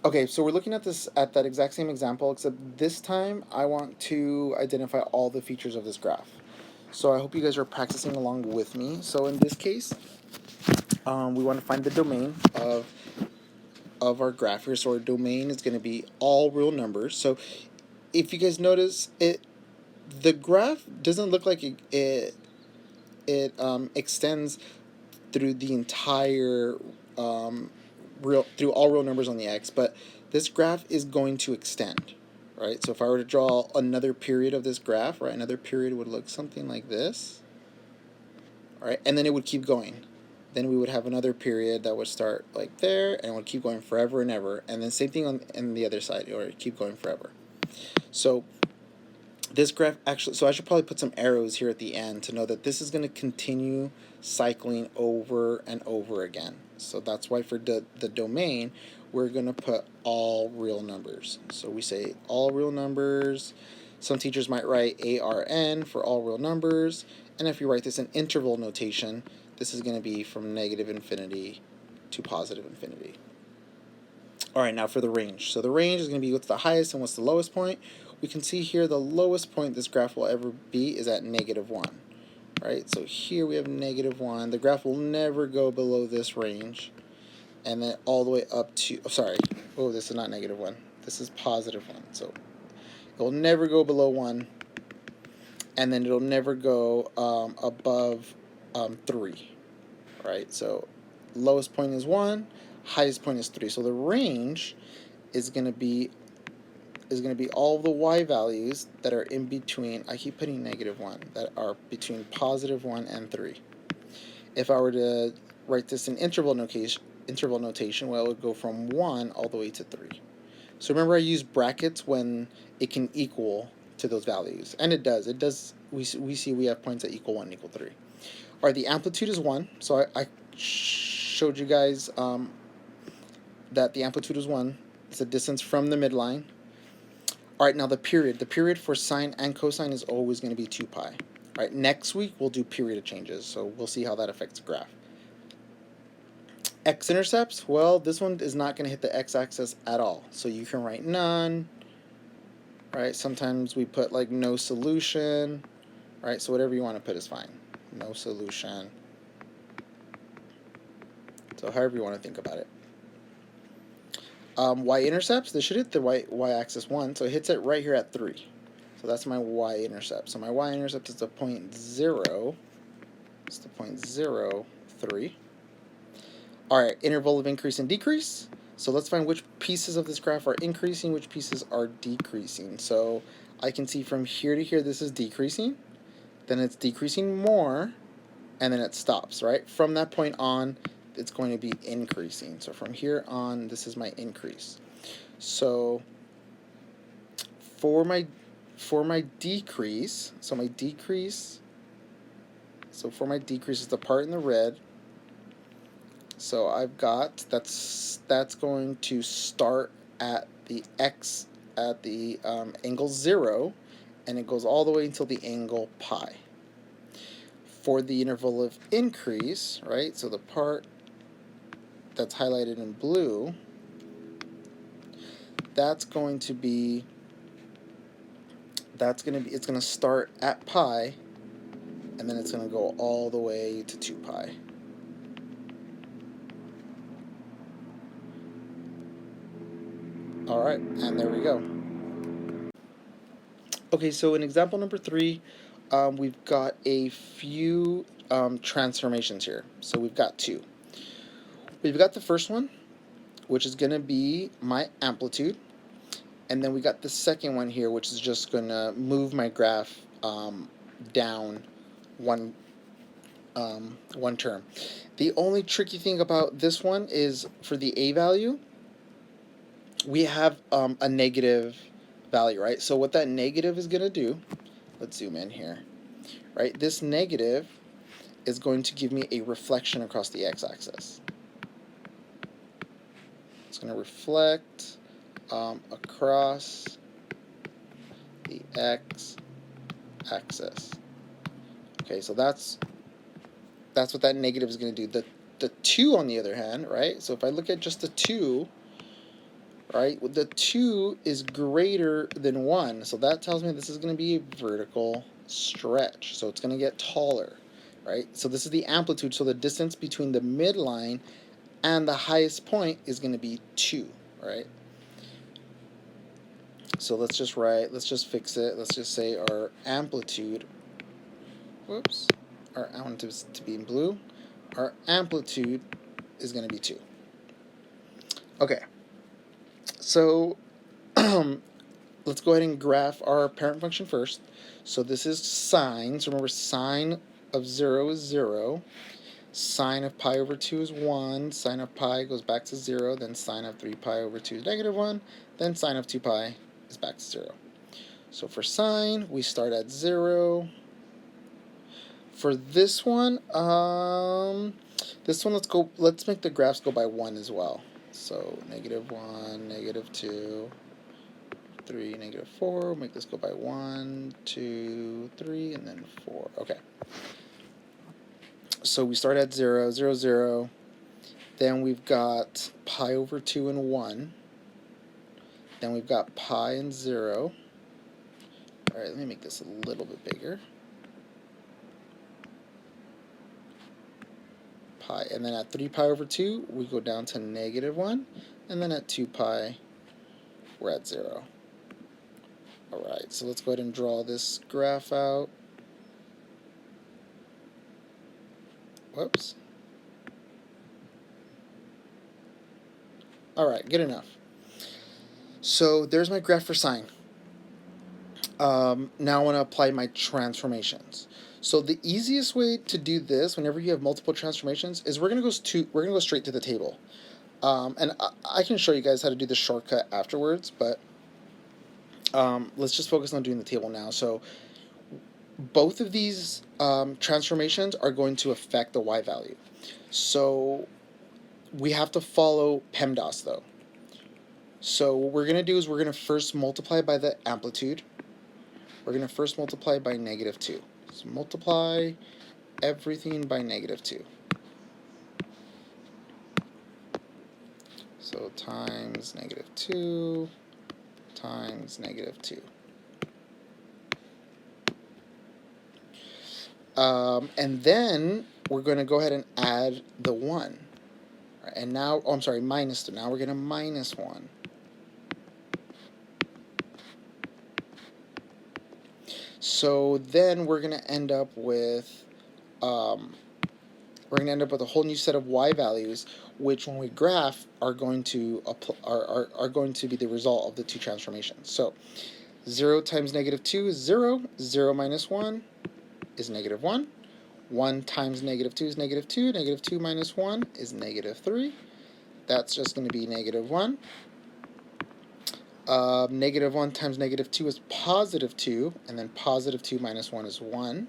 Okay, so we're looking at this at that exact same example, except this time I want to identify all the features of this graph. So I hope you guys are practicing along with me. So in this case, we want to find the domain of our graph here. So our domain is going to be all real numbers. So if you guys notice, the graph doesn't look like it extends through the entire through all real numbers on the x, but this graph is going to extend, right? So if I were to draw another period of this graph, right, another period would look something like this, right, and then it would keep going. Then we would have another period that would start like there and would keep going forever and ever, and then same thing on the other side, or keep going forever. So this graph actually, so I should probably put some arrows here at the end to know that this is going to continue cycling over and over again. So that's why for the domain, we're going to put all real numbers. So we say all real numbers. Some teachers might write ARN for all real numbers. And if you write this in interval notation, this is going to be from negative infinity to positive infinity. All right, now for the range. So the range is going to be what's the highest and what's the lowest point. We can see here the lowest point this graph will ever be is at -1. Right, so here we have -1. The graph will never go below this range. And then all the way up to, this is not -1. This is +1. So it will never go below 1. And then it'll never go above 3. Right, so lowest point is 1, highest point is 3. So the range is going to be all the y values that are in between. I keep putting -1, that are between +1 and 3. If I were to write this in interval notation, well, it would go from 1 all the way to 3. So remember, I use brackets when it can equal to those values, and it does. It does. We see we have points that equal 1 and equal 3. All right, the amplitude is 1. So I showed you guys that the amplitude is 1. It's a distance from the midline. All right, now the period. The period for sine and cosine is always going to be 2 pi. All right, next week we'll do period changes, so we'll see how that affects the graph. X-intercepts, well, this one is not going to hit the x-axis at all, so you can write none, right? Sometimes we put like no solution, right? So whatever you want to put is fine. No solution. So however you want to think about it. Y-intercepts, this should hit the y-axis 1, so it hits it right here at 3. So that's my y-intercept. So my y-intercept is the point 0. It's the point 0.03. All right, interval of increase and decrease. So let's find which pieces of this graph are increasing, which pieces are decreasing. So I can see from here to here, this is decreasing. Then it's decreasing more, and then it stops, right? From that point on, it's going to be increasing. So from here on, this is my increase. So for my decrease, so for my decrease is the part in the red. So I've got that's going to start at the x at the angle 0, and it goes all the way until the angle pi. For the interval of increase, right? So the part that's highlighted in blue, it's going to start at pi, and then it's going to go all the way to 2 pi. All right, and there we go. Okay, so in example number 3, we've got a few transformations here. So we've got 2. We've got the first one, which is going to be my amplitude. And then we got the second one here, which is just going to move my graph down one term. The only tricky thing about this one is for the a value, we have a negative value, right? So what that negative is going to do, let's zoom in here, right? This negative is going to give me a reflection across the x-axis. It's going to reflect across the x-axis. Okay, so that's what that negative is going to do. The 2, on the other hand, right? So if I look at just the 2, right? The 2 is greater than 1, so that tells me this is going to be a vertical stretch, so it's going to get taller, right? So this is the amplitude, so the distance between the midline and the highest point is going to be 2, right? So let's just fix it. Let's just say our amplitude, whoops, I want it to be in blue. Our amplitude is going to be 2. Okay, so let's go ahead and graph our parent function first. So this is sine. So remember, sine of 0 is 0. Sine of pi over 2 is 1. Sine of pi goes back to 0. Then sine of 3 pi over 2 is negative 1. Then sine of 2 pi is back to 0. So for sine, we start at 0. For this one, let's make the graphs go by 1 as well. So negative 1, negative 2, 3, negative 4. We'll make this go by 1, 2, 3, and then 4. Okay. So we start at 0, 0, 0. Then we've got pi over 2 and 1. Then we've got pi and 0. All right, let me make this a little bit bigger. Pi. And then at 3 pi over 2, we go down to negative 1. And then at 2 pi, we're at 0. All right, so let's go ahead and draw this graph out. Whoops. All right, good enough. So there's my graph for sine. Now I want to apply my transformations. So the easiest way to do this, whenever you have multiple transformations, is we're gonna go straight to the table. And I can show you guys how to do the shortcut afterwards, but let's just focus on doing the table now. So both of these transformations are going to affect the y value. So we have to follow PEMDAS though. So what we're going to do is we're going to first multiply by the amplitude. We're going to first multiply by negative 2. So multiply everything by negative 2. So times negative 2 times negative 2. And then we're going to go ahead and add the 1. And now, oh, I'm sorry, minus 2. Now we're going to minus 1. So then we're going to end up with a whole new set of y values, which when we graph are going to be the result of the two transformations. So 0 times negative 2 is 0. 0 minus 1 is negative 1. 1 times negative 2 is negative 2. Negative 2 minus 1 is negative 3. That's just going to be negative 1. Negative 1 times negative 2 is positive 2, and then positive 2 minus 1 is 1.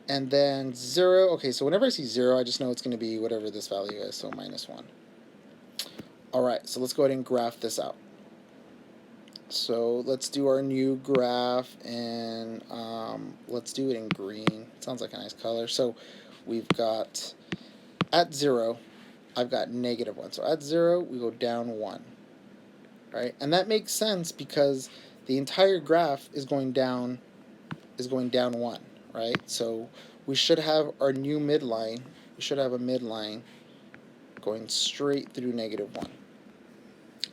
And then 0, okay, so whenever I see 0, I just know it's going to be whatever this value is, so minus 1. Alright, so let's go ahead and graph this out. So let's do our new graph, and let's do it in green. Sounds like a nice color. So we've got, at 0, I've got negative 1. So at 0, we go down 1. Right? And that makes sense because the entire graph is going down 1, right? So we should have our new midline. We should have a midline going straight through negative 1.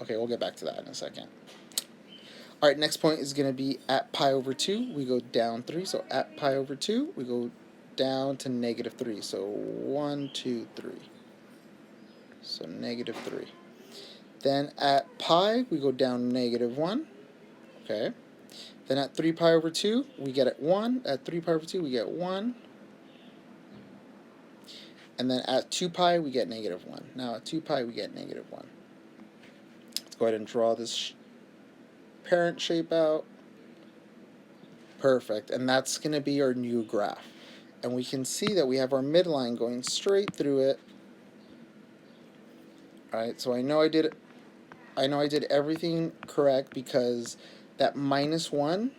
Okay, we'll get back to that in a second. All right, next point is going to be at pi over 2. We go down 3. So at pi over 2, we go down to negative 3. So 1, 2, 3. So negative 3. Then at pi, we go down negative 1. Okay. Then at 3 pi over 2, we get at 1. At 3 pi over 2, we get 1. And then at 2 pi, we get negative 1. Now at 2 pi, we get negative 1. Let's go ahead and draw this parent shape out. Perfect. And that's going to be our new graph. And we can see that we have our midline going straight through it. All right, so I know I did everything correct because that minus 1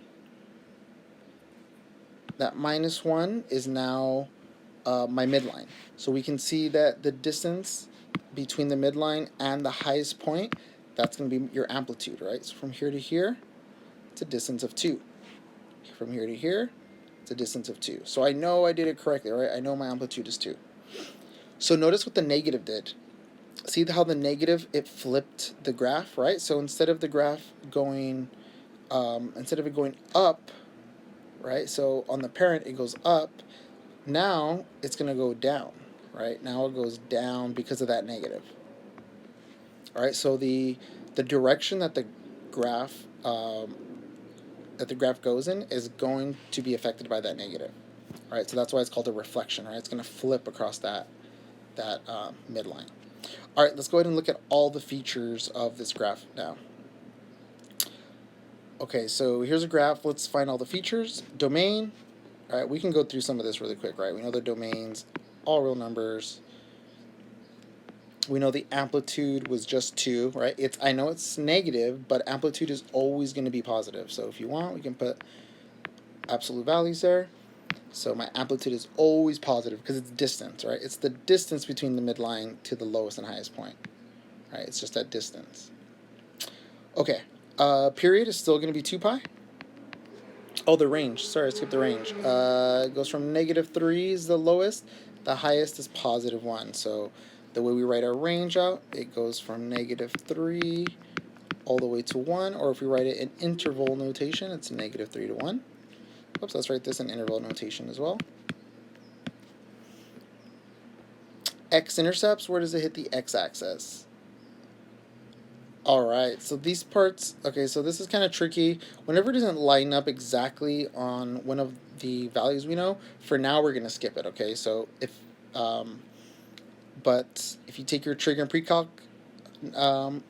is now my midline. So we can see that the distance between the midline and the highest point, that's going to be your amplitude, right? So from here to here, it's a distance of 2. From here to here, it's a distance of 2. So I know I did it correctly, right? I know my amplitude is 2. So notice what the negative did. See how the negative, it flipped the graph, right? So instead of the graph going, instead of it going up, right? So on the parent, it goes up. Now it's going to go down, right? Now it goes down because of that negative. All right, so the direction that the graph goes in is going to be affected by that negative. All right, so that's why it's called a reflection, right? It's going to flip across that midline. All right, let's go ahead and look at all the features of this graph now. Okay, so here's a graph. Let's find all the features. Domain. All right, we can go through some of this really quick, right? We know the domains, all real numbers. We know the amplitude was just 2, right? I know it's negative, but amplitude is always going to be positive. So if you want, we can put absolute values there. So my amplitude is always positive because it's distance, right? It's the distance between the midline to the lowest and highest point, right? It's just that distance. Okay, period is still going to be 2 pi. Oh, the range. Sorry, I skipped the range. It goes from -3 is the lowest. The highest is +1. So the way we write our range out, it goes from -3 all the way to 1. Or if we write it in interval notation, it's -3 to 1. Oops, let's write this in interval notation as well. X-intercepts, where does it hit the x-axis? All right, so these parts, okay, so this is kind of tricky. Whenever it doesn't line up exactly on one of the values we know, for now we're going to skip it, okay? So but if you take your trig and precalc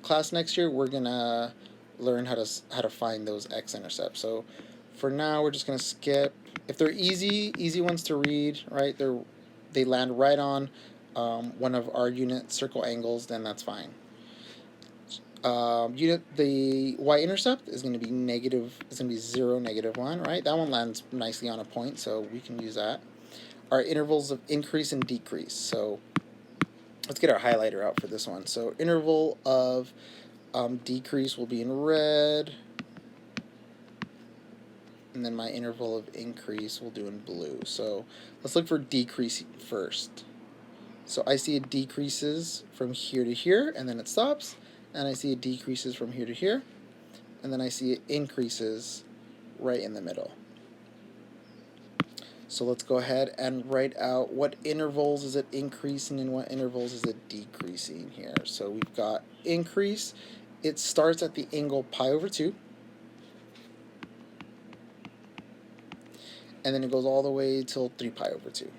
class next year, we're going to learn how to find those x-intercepts. So for now, we're just going to skip. If they're easy ones to read, right, they land right on one of our unit circle angles, then that's fine. The y-intercept is going to be negative. It's going to be 0, -1, right? That one lands nicely on a point, so we can use that. Our intervals of increase and decrease. So let's get our highlighter out for this one. So interval of decrease will be in red, and then my interval of increase we'll do in blue. So let's look for decrease first. So I see it decreases from here to here, and then it stops. And I see it decreases from here to here, and then I see it increases right in the middle. So let's go ahead and write out what intervals is it increasing and what intervals is it decreasing here. So we've got increase. It starts at the angle pi/2, and then it goes all the way till 3 pi/2.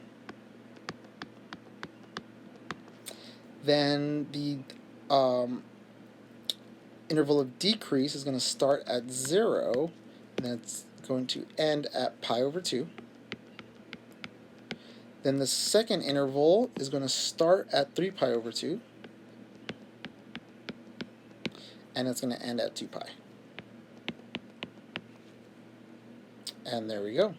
Then the interval of decrease is going to start at 0, and then it's going to end at pi/2. Then the second interval is going to start at 3 pi/2, and it's going to end at 2 pi. And there we go.